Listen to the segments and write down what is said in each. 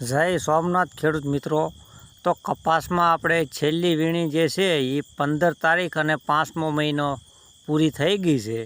જય સોમનાથ ખેડૂત મિત્રો। તો કપાસમાં આપણે છેલ્લી વીણી જે છે એ 15 તારીખ અને 5મો મહિનો પૂરી થઈ ગઈ છે।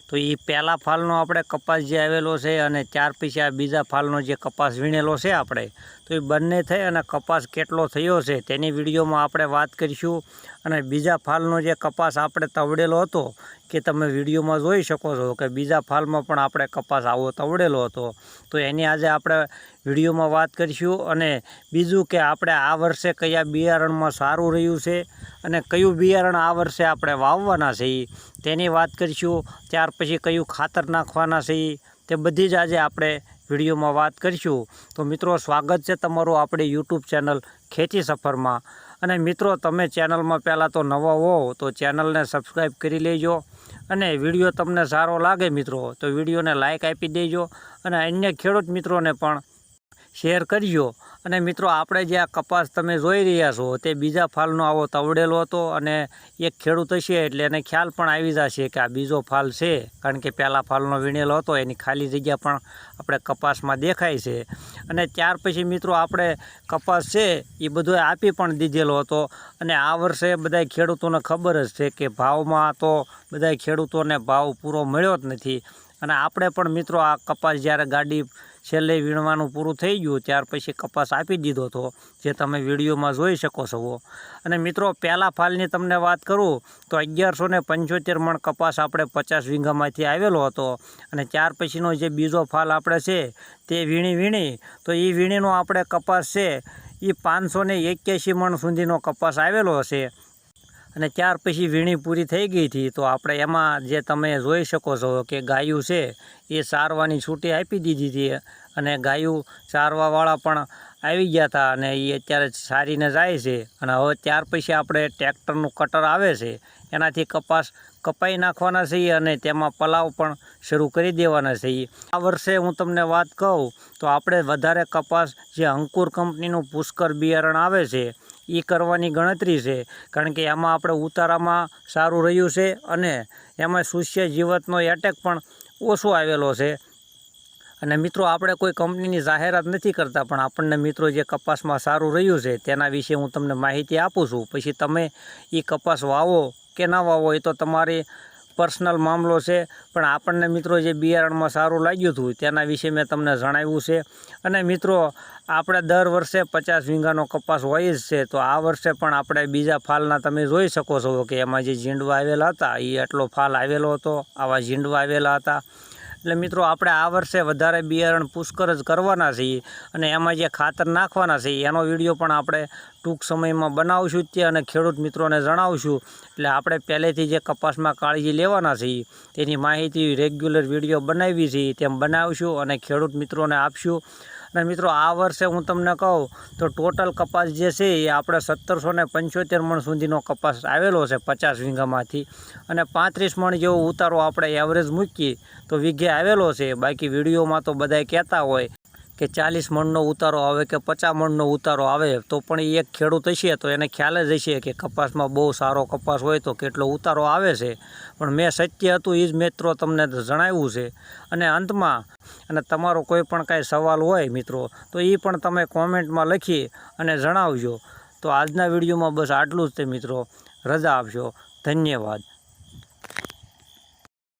તો એ પહેલા ફાલનો આપણે કપાસ જે આવેલો છે અને ત્યાર પછી આ બીજા ફાલનો જે કપાસ વીણેલો છે આપણે, તો એ બંને થઈ અને કપાસ કેટલો થયો છે તેની વિડીયોમાં આપણે વાત કરીશું। અને બીજા ફાલનો જે કપાસ આપણે તવડેલો હતો કે તમે વિડીયોમાં જોઈ શકો છો કે બીજા ફાલમાં પણ આપણે કપાસ આવો તવડેલો હતો, તો એની આજે આપણે વિડીયોમાં વાત કરીશું। અને બીજું કે આપણે આ વર્ષે કયા બિયારણમાં સારું રહ્યું છે અને કયું બિયારણ આ વર્ષે આપણે વાવવાના છે તેની વાત કરીશું। ત્યાર પછી કયું ખાતર નાખવાના છે તે બધી જ આજે આપણે વિડીયોમાં વાત કરીશું। તો મિત્રો, સ્વાગત છે તમારું આપણી યુટ્યુબ ચેનલ ખેતી સફરમાં। અને મિત્રો, તમે ચેનલમાં પહેલાં તો નવા હો તો ચેનલને સબસ્ક્રાઈબ કરી લેજો, અને વિડીયો તમને સારો લાગે મિત્રો તો વિડીયોને લાઇક આપી દેજો અને અન્ય ખેડૂત મિત્રોને પણ શેર કરજો। અને મિત્રો, આપણે જે આ કપાસ તમે જોઈ રહ્યા છો તે બીજા ફાલનો આવો તવડેલો હતો, અને એક ખેડૂત હશે એટલે એને ખ્યાલ પણ આવી જશે કે આ બીજો ફાલ છે, કારણ કે પહેલા ફાલનો વીણેલો હતો એની ખાલી જગ્યા પણ આપણે કપાસમાં દેખાય છે। અને ત્યાર પછી મિત્રો, આપણે કપાસ છે એ બધો આપી પણ દીધેલો હતો, અને આ વર્ષે બધા ખેડૂતોને ખબર જ છે કે ભાવમાં તો બધા ખેડૂતોને ભાવ પૂરો મળ્યો જ નથી। અને આપણે પણ મિત્રો આ કપાસ જ્યારે ગાડી છેલ્લે વીણવાનું પૂરું થઈ ગયું ત્યાર પછી કપાસ આપી દીધો હતો, જે તમે વિડીયોમાં જોઈ શકો છો। અને મિત્રો, પહેલા ફાલની તમને વાત કરું તો 1175 મણ કપાસ આપણે 50 વીઘામાંથી આવેલો હતો, અને ત્યાર પછીનો જે બીજો ફાલ આપણે છે તે વીણી તો એ વીણીનો આપણે કપાસ છે એ 581 મણ સુધીનો કપાસ આવેલો હશે। અને ત્યાર પછી વીણી પૂરી થઈ ગઈ હતી તો આપણે એમાં જે તમે જોઈ શકો છો કે ગાયું છે એ સારવાની છૂટી આપી દીધી હતી, અને ગાયું ચારવાવાળા પણ આવી ગયા હતા અને એ અત્યારે સારીને જાય છે। અને હવે ત્યાર પછી આપણે ટ્રેક્ટરનું કટર આવે છે એનાથી કપાસ કપાઈ નાખવાના છીએ અને તેમાં પલાવ પણ શરૂ કરી દેવાના છીએ। આ વર્ષે હું તમને વાત કહું તો આપણે વધારે કપાસ જે અંકુર કંપનીનું પુષ્કર બિયારણ આવે છે એ કરવાની ગણતરી છે, કારણ કે એમાં આપણે ઉતારામાં સારું રહ્યું છે અને એમાં સૂસ્ય જીવતનો એટેક પણ ઓછો આવેલો છે। અને મિત્રો, આપણે કોઈ કંપનીની જાહેરાત નથી કરતા, પણ આપણને મિત્રો જે કપાસમાં સારું રહ્યું છે તેના વિશે હું તમને માહિતી આપું છું। પછી તમે એ કપાસ વાવો કે ના વાવો એ તો તમારી પર્સનલ મામલો છે, પણ આપણને મિત્રો જે બિયારણમાં સારું લાગ્યું હતું તેના વિશે મેં તમને જણાવ્યું છે। અને મિત્રો, આપણે દર વર્ષે 50 વીઘાનો કપાસ હોય જ છે, તો આ વર્ષે પણ આપણે બીજા ફાલના તમે જોઈ શકો છો કે એમાં જે ઝીંડવા આવેલા હતા એ એટલો ફાલ આવેલો હતો, આવા ઝીંડવા આવેલા હતા। એટલે મિત્રો, આપણે આ વર્ષે વધારે બિયારણ પુષ્કર જ કરવાના છીએ, અને એમાં જે ખાતર નાખવાના છે એનો વિડીયો પણ આપણે ટૂંક સમયમાં બનાવશું જ, અને ખેડૂત મિત્રોને જણાવશું। એટલે આપણે પહેલેથી જે કપાસમાં કાળજી લેવાના છીએ તેની માહિતી રેગ્યુલર વિડીયો બનાવી છીએ તેમ બનાવશું અને ખેડૂત મિત્રોને આપશું। અને મિત્રો, આ વર્ષે હું તમને કહું તો ટોટલ કપાસ જે છે એ આપણે 1775 મણ સુધીનો કપાસ આવેલો છે 50 વીઘામાંથી, અને 35 મણ જેવો ઉતારો આપણે એવરેજ મૂકી તો વીઘે આવેલો છે। બાકી વિડીયોમાં તો બધાય કહેતા હોય કે 40 મણનો ઉતારો આવે કે 50 મણનો ઉતારો આવે, તો પણ એક ખેડૂત હશે તો એને ખ્યાલ જ હશે કે કપાસમાં બહુ સારો કપાસ હોય તો કેટલો ઉતારો આવે છે, પણ મેં સત્ય હતું એ જ મિત્રો તમને જણાવ્યું છે। અને અંતમાં, અને તમારો કોઈ પણ કાંઈ સવાલ હોય મિત્રો તો એ પણ તમે કોમેન્ટમાં લખી અને જણાવજો। તો આજના વિડીયોમાં બસ આટલું જ તે મિત્રો, રજા આપજો, ધન્યવાદ।